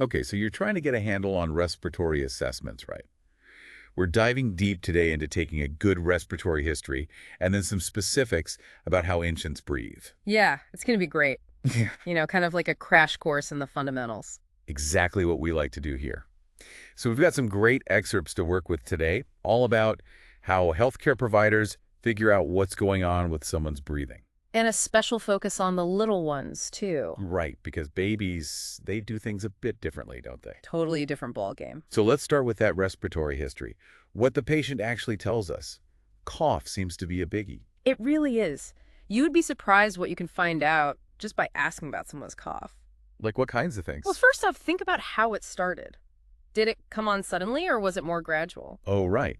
Okay, so you're trying to get a handle on respiratory assessments, right? We're diving deep today into taking a good respiratory history and then some specifics about how infants breathe. Yeah, it's going to be great. Yeah. Kind of like a crash course in the fundamentals. Exactly what we like to do here. So we've got some great excerpts to work with today, all about how healthcare providers figure out what's going on with someone's breathing. And a special focus on the little ones, too. Right, because babies, they do things a bit differently, don't they? Totally different ball game. So let's start with that respiratory history. What the patient actually tells us. Cough seems to be a biggie. It really is. You would be surprised what you can find out just by asking about someone's cough. Like what kinds of Well, things? first off, think about how it started. Did it come on suddenly or was it more gradual? Oh, right.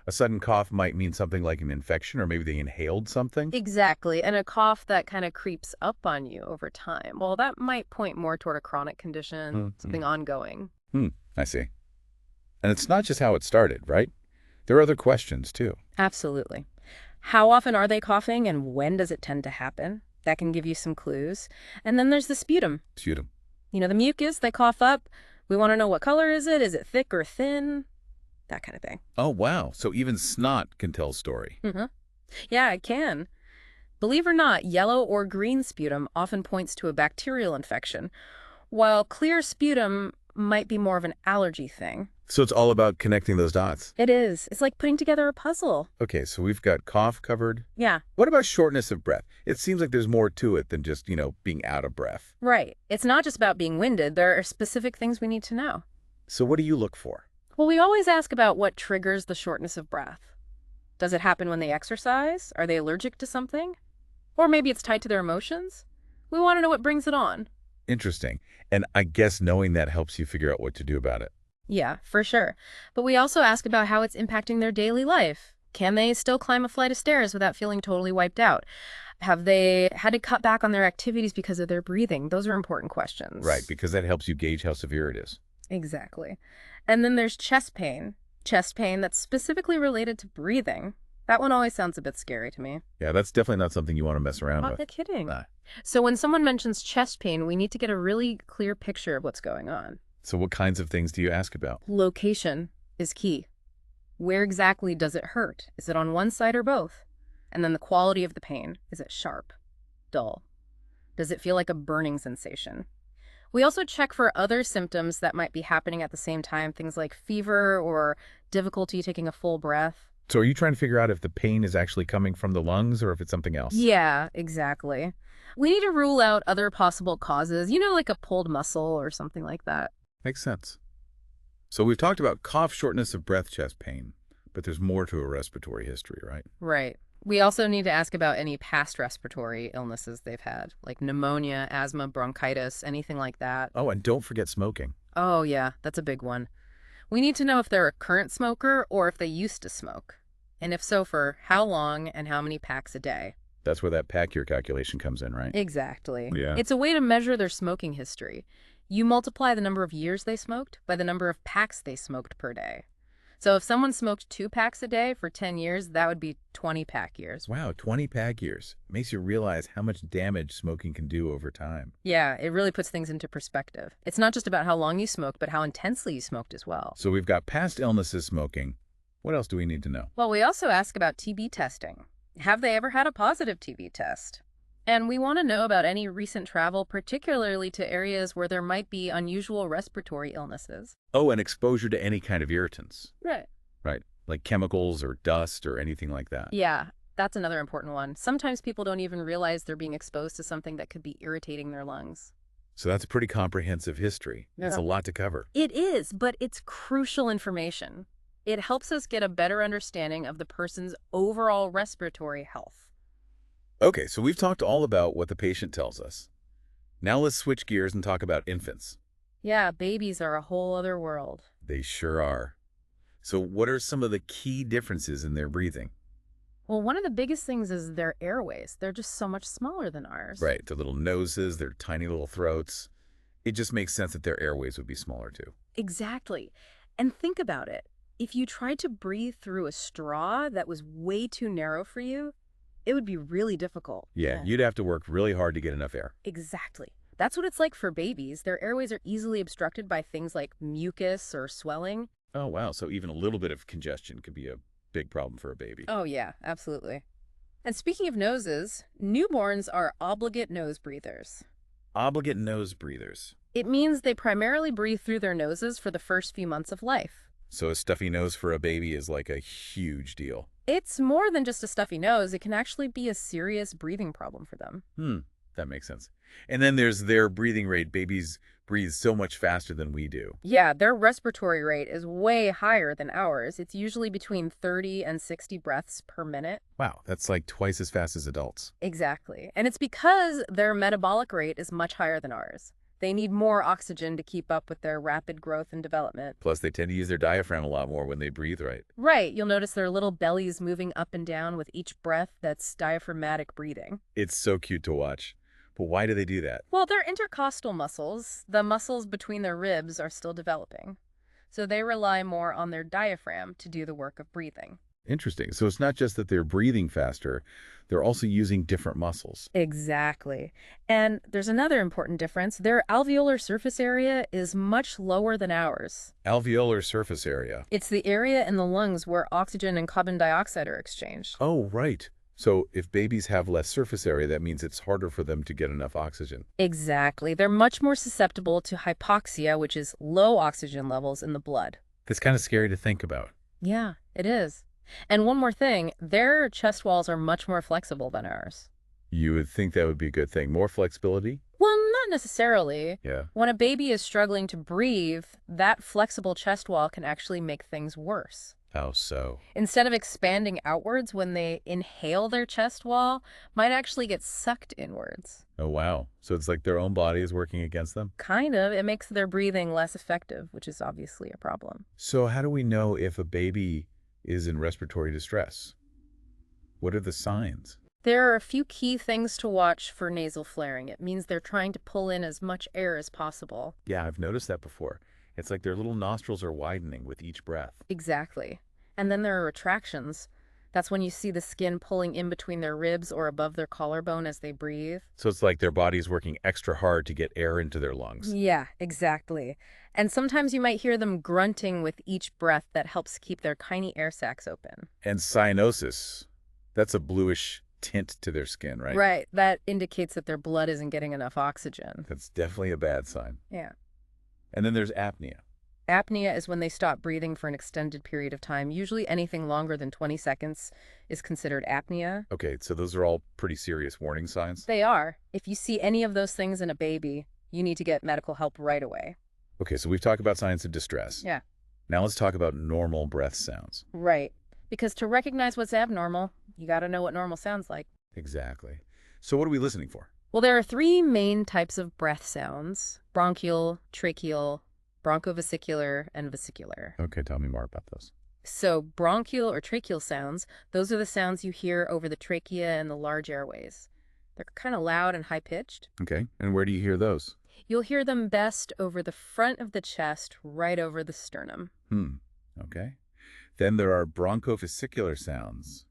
A sudden cough might mean something like an infection, or maybe they inhaled something. Exactly, and a cough that kind of creeps up on you over time. Well, that might point more toward a chronic condition, Mm-hmm. something ongoing. I see. And it's not just how it started, right? There are other questions, too. Absolutely. How often are they coughing and when does it tend to happen? That can give you some clues. And then there's the sputum. Sputum. The mucus they cough up. We want to know what color is it? Is it thick or thin? That kind of thing. Oh, wow. So even snot can tell a story. hmm Yeah, it can. Believe it or not, yellow or green sputum often points to a bacterial infection, while clear sputum might be more of an allergy thing. So it's all about connecting those dots. It is. It's like putting together a puzzle. Okay, so we've got cough covered. Yeah, What about shortness of breath? It seems like there's more to it than just, being out of breath. right. It's not just about being winded. There are specific things we need to know. So what do you look for? Well, we always ask about what triggers the shortness of breath. Does it happen when they exercise? Are they allergic to something? Or maybe it's tied to their emotions? We want to know what brings it on. Interesting. And I guess knowing that helps you figure out what to do about it. Yeah, for sure. But we also ask about how it's impacting their daily life. Can they still climb a flight of stairs without feeling totally wiped out? Have they had to cut back on their activities because of their breathing? Those are important questions. Right, because that helps you gauge how severe it is. Exactly. And then there's chest pain. Chest pain that's specifically related to breathing. That one always sounds a bit scary to me. Yeah, that's definitely not something you want to mess around Not with. the kidding. Nah. So when someone mentions chest pain, we need to get a really clear picture of what's going on. So what kinds of things do you ask about? Location is key. Where exactly does it hurt? Is it on one side or both? And then the quality of the pain. Is it sharp? Dull? Does it feel like a burning sensation? We also check for other symptoms that might be happening at the same time, things like fever or difficulty taking a full breath. So are you trying to figure out if the pain is actually coming from the lungs or if it's something else? Yeah, exactly. We need to rule out other possible causes, like a pulled muscle or something like that. Makes sense. So we've talked about cough, shortness of breath, chest pain, but there's more to a respiratory history, right? Right. We also need to ask about any past respiratory illnesses they've had, like pneumonia, asthma, bronchitis, anything like that. Oh, and don't forget smoking. Oh, yeah, that's a big one. We need to know if they're a current smoker or if they used to smoke. And if so, for how long and how many packs a day. That's where that pack year calculation comes in, right? Exactly. Yeah. It's a way to measure their smoking history. You multiply the number of years they smoked by the number of packs they smoked per day. So if someone smoked 2 packs a day for 10 years, that would be 20 pack years. Wow, 20 pack years. Makes you realize how much damage smoking can do over time. Yeah, it really puts things into perspective. It's not just about how long you smoked, but how intensely you smoked as well. So we've got past illnesses smoking. What else do we need to know? Well, we also ask about TB testing. Have they ever had a positive TB test? And we want to know about any recent travel, particularly to areas where there might be unusual respiratory illnesses. Oh, and exposure to any kind of irritants. Right. Right. Like chemicals or dust or anything like that. Yeah, that's another important one. Sometimes people don't even realize they're being exposed to something that could be irritating their lungs. So that's a pretty comprehensive history. It's a lot to cover. It is, but it's crucial information. It helps us get a better understanding of the person's overall respiratory health. Okay, so we've talked all about what the patient tells us. Now let's switch gears and talk about infants. Yeah, babies are a whole other world. They sure are. So what are some of the key differences in their breathing? Well, one of the biggest things is their airways. They're just so much smaller than ours. Right, their little noses, their tiny little throats. It just makes sense that their airways would be smaller too. Exactly. And think about it. If you tried to breathe through a straw that was way too narrow for you, it would be really difficult. Yeah, you'd have to work really hard to get enough air. Exactly. That's what it's like for babies. Their airways are easily obstructed by things like mucus or swelling. Oh, wow. So even a little bit of congestion could be a big problem for a baby. Oh, yeah, absolutely. And speaking of noses, newborns are obligate nose breathers. Obligate nose breathers. It means they primarily breathe through their noses for the first few months of life. So a stuffy nose for a baby is like a huge deal. It's more than just a stuffy nose. It can actually be a serious breathing problem for them. That makes sense. And then there's their breathing rate. Babies breathe so much faster than we do. Yeah, their respiratory rate is way higher than ours. It's usually between 30 and 60 breaths per minute. Wow, that's like twice as fast as adults. Exactly. And it's because their metabolic rate is much higher than ours. They need more oxygen to keep up with their rapid growth and development. Plus, they tend to use their diaphragm a lot more when they breathe right. Right. You'll notice their little bellies moving up and down with each breath. That's diaphragmatic breathing. It's so cute to watch. But why do they do that? Well, their intercostal muscles, the muscles between their ribs, are still developing. So they rely more on their diaphragm to do the work of breathing. Interesting. So it's not just that they're breathing faster, they're also using different muscles. Exactly. And there's another important difference. Their alveolar surface area is much lower than ours. Alveolar surface area. It's the area in the lungs where oxygen and carbon dioxide are exchanged. Oh, right. So if babies have less surface area, that means it's harder for them to get enough oxygen. Exactly. They're much more susceptible to hypoxia, which is low oxygen levels in the blood. That's kind of scary to think about. Yeah, it is. And one more thing, their chest walls are much more flexible than ours. You would think that would be a good thing. More flexibility? Well, not necessarily. Yeah. When a baby is struggling to breathe, that flexible chest wall can actually make things worse. How so? Instead of expanding outwards when they inhale, their chest wall might actually get sucked inwards. Oh, wow. So it's like their own body is working against them? Kind of. It makes their breathing less effective, which is obviously a problem. So how do we know if a baby is in respiratory distress? What are the signs? There are a few key things to watch for nasal flaring. It means they're trying to pull in as much air as possible. Yeah, I've noticed that before. It's like their little nostrils are widening with each breath. Exactly. And then there are retractions. That's when you see the skin pulling in between their ribs or above their collarbone as they breathe. So it's like their body's working extra hard to get air into their lungs. Yeah, exactly. And sometimes you might hear them grunting with each breath that helps keep their tiny air sacs open. And cyanosis, that's a bluish tint to their skin, right? Right. That indicates that their blood isn't getting enough oxygen. That's definitely a bad sign. Yeah. And then there's apnea. Apnea is when they stop breathing for an extended period of time. Usually anything longer than 20 seconds is considered apnea. Okay, so those are all pretty serious warning signs. They are. If you see any of those things in a baby, you need to get medical help right away. Okay, so we've talked about signs of distress. Yeah. Now let's talk about normal breath sounds. Right. Because to recognize what's abnormal, you got to know what normal sounds like. Exactly. So what are we listening for? Well, there are three main types of breath sounds: bronchial, tracheal, bronchovesicular, and vesicular. Okay, tell me more about those. So bronchial or tracheal sounds, those are the sounds you hear over the trachea and the large airways. They're kind of loud and high-pitched. Okay, and where do you hear those? You'll hear them best over the front of the chest, right over the sternum. Okay. Then there are bronchovesicular sounds.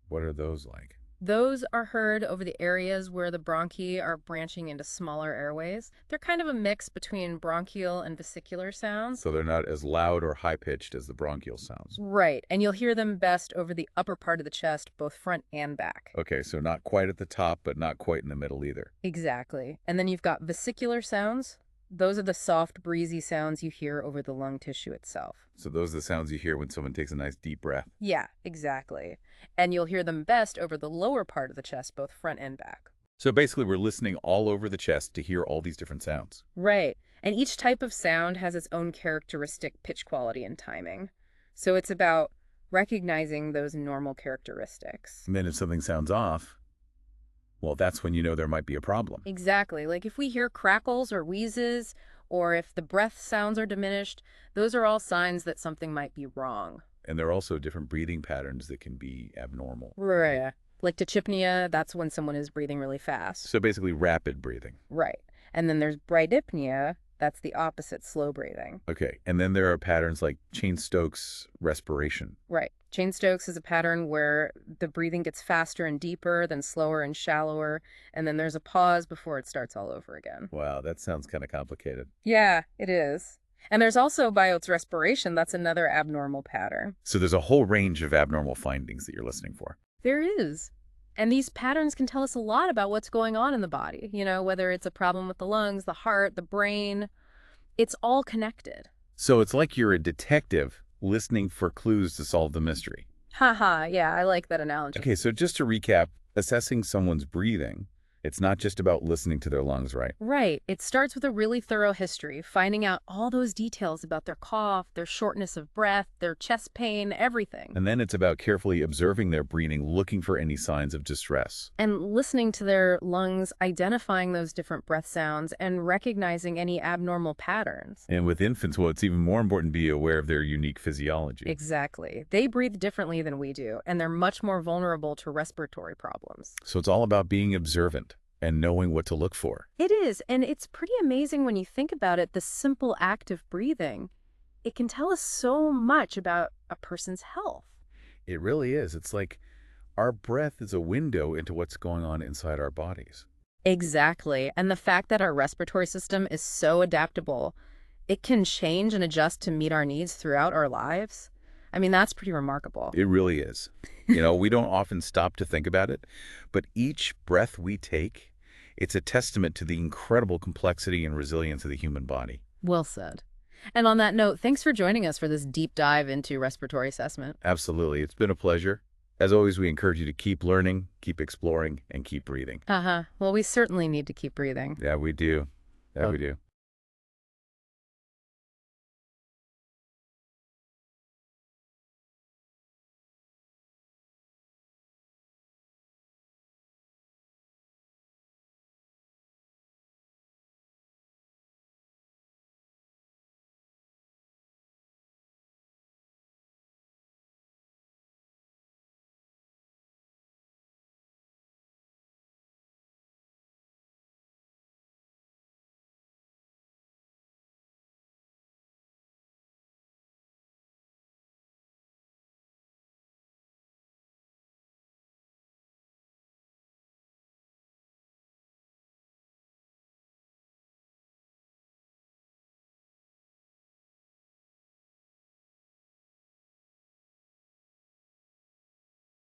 What are those like? Those are heard over the areas where the bronchi are branching into smaller airways. They're kind of a mix between bronchial and vesicular sounds. So they're not as loud or high-pitched as the bronchial sounds. Right, and you'll hear them best over the upper part of the chest, both front and back. Okay, so not quite at the top, but not quite in the middle either. Exactly. And then you've got vesicular sounds. Those are the soft, breezy sounds you hear over the lung tissue itself. So those are the sounds you hear when someone takes a nice deep breath. Yeah, exactly. And you'll hear them best over the lower part of the chest, both front and back. So basically we're listening all over the chest to hear all these different sounds. Right. And each type of sound has its own characteristic pitch quality and timing. So it's about recognizing those normal characteristics. And then if something sounds off, well, that's when you know there might be a problem. Exactly. Like if we hear crackles or wheezes, or if the breath sounds are diminished, those are all signs that something might be wrong. And there are also different breathing patterns that can be abnormal. Right. Like tachypnea, that's when someone is breathing really fast. So basically rapid breathing. Right. And then there's bradypnea, that's the opposite, slow breathing. Okay, and then there are patterns like Cheyne-Stokes respiration. Right. Cheyne-Stokes is a pattern where the breathing gets faster and deeper, then slower and shallower, and then there's a pause before it starts all over again. Wow, that sounds kind of complicated. Yeah, it is. And there's also Biot's respiration. That's another abnormal pattern. So there's a whole range of abnormal findings that you're listening for. There is. And these patterns can tell us a lot about what's going on in the body, whether it's a problem with the lungs, the heart, the brain. It's all connected. So it's like you're a detective listening for clues to solve the mystery. Haha, yeah, I like that analogy. Okay, so just to recap, assessing someone's breathing, it's not just about listening to their lungs, right? Right. It starts with a really thorough history, finding out all those details about their cough, their shortness of breath, their chest pain, everything. And then it's about carefully observing their breathing, looking for any signs of distress. And listening to their lungs, identifying those different breath sounds, and recognizing any abnormal patterns. And with infants, well, it's even more important to be aware of their unique physiology. Exactly. They breathe differently than we do, and they're much more vulnerable to respiratory problems. So it's all about being observant and knowing what to look for. It is, and it's pretty amazing when you think about it, the simple act of breathing. It can tell us so much about a person's health. It really is. It's like our breath is a window into what's going on inside our bodies. Exactly, and the fact that our respiratory system is so adaptable, it can change and adjust to meet our needs throughout our lives. I mean, that's pretty remarkable. It really is. We don't often stop to think about it, but each breath we take, it's a testament to the incredible complexity and resilience of the human body. Well said. And on that note, thanks for joining us for this deep dive into respiratory assessment. Absolutely. It's been a pleasure. As always, we encourage you to keep learning, keep exploring, and keep breathing. Well, we certainly need to keep breathing. Yeah, we do. Yeah, we do.